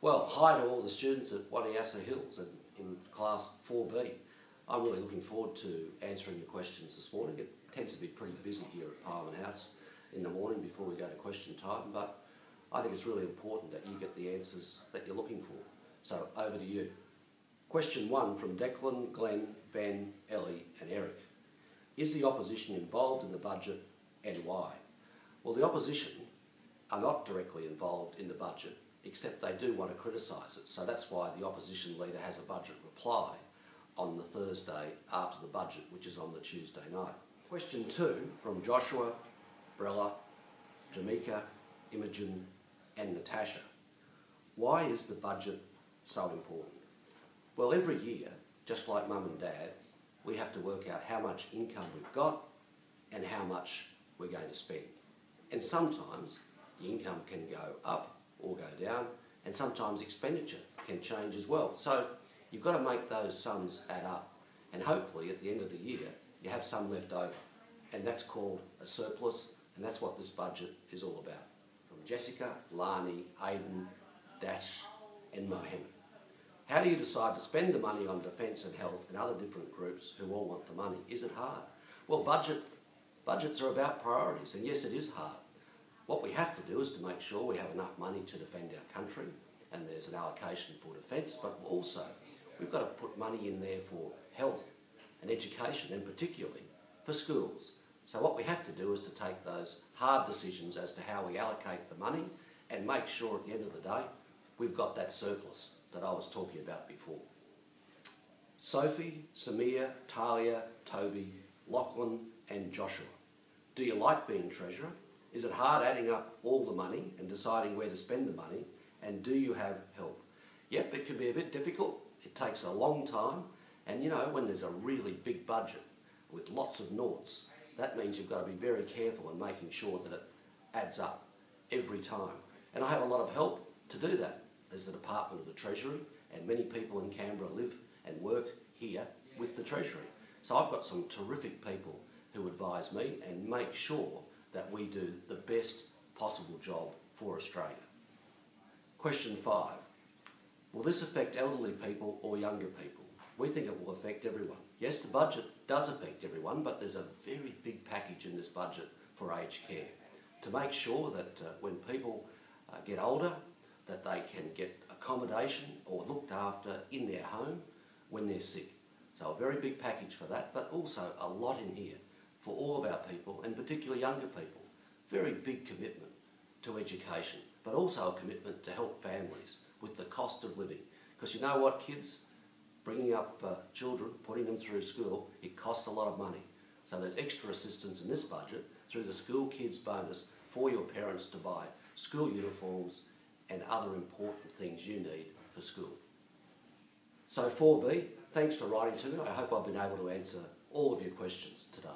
Well, hi to all the students at Wanniassa Hills in class 4B. I'm really looking forward to answering your questions this morning. It tends to be pretty busy here at Parliament House in the morning before we go to question time, but I think it's really important that you get the answers that you're looking for. So over to you. Question 1 from Declan, Glenn, Ben, Ellie and Eric. Is the opposition involved in the budget and why? Well, the opposition are not directly involved in the budget, except they do want to criticise it. So that's why the opposition leader has a budget reply on the Thursday after the budget, which is on the Tuesday night. Question 2 from Joshua, Brella, Jamaica, Imogen and Natasha. Why is the budget so important? Well, every year, just like Mum and Dad, we have to work out how much income we've got and how much we're going to spend. And sometimes the income can go up or go down, and sometimes expenditure can change as well. So you've got to make those sums add up, and hopefully at the end of the year you have some left over, and that's called a surplus, and that's what this budget is all about. From Jessica, Lani, Aidan, Dash and Mohammed. How do you decide to spend the money on defence and health and other different groups who all want the money? Is it hard? Well, budgets are about priorities, and yes, it is hard. What we have to do is to make sure we have enough money to defend our country, and there's an allocation for defence, but also we've got to put money in there for health and education, and particularly for schools. So what we have to do is to take those hard decisions as to how we allocate the money and make sure at the end of the day we've got that surplus that I was talking about before. Sophie, Samir, Talia, Toby, Lachlan and Joshua. Do you like being treasurer? Is it hard adding up all the money and deciding where to spend the money? And do you have help? Yep, it can be a bit difficult. It takes a long time. And you know, when there's a really big budget with lots of noughts, that means you've got to be very careful in making sure that it adds up every time. And I have a lot of help to do that. There's the Department of the Treasury, and many people in Canberra live and work here with the Treasury. So I've got some terrific people who advise me and make sure that we do the best possible job for Australia. Question 5. Will this affect elderly people or younger people? We think it will affect everyone. Yes, the budget does affect everyone, but there's a very big package in this budget for aged care to make sure that when people get older, that they can get accommodation or looked after in their home when they're sick. So a very big package for that, but also a lot in here for all of our people, and particularly younger people. Very big commitment to education, but also a commitment to help families with the cost of living. Because you know what, kids, bringing up children, putting them through school, it costs a lot of money. So there's extra assistance in this budget through the School Kids Bonus for your parents to buy school uniforms and other important things you need for school. So 4B, thanks for writing to me. I hope I've been able to answer all of your questions today.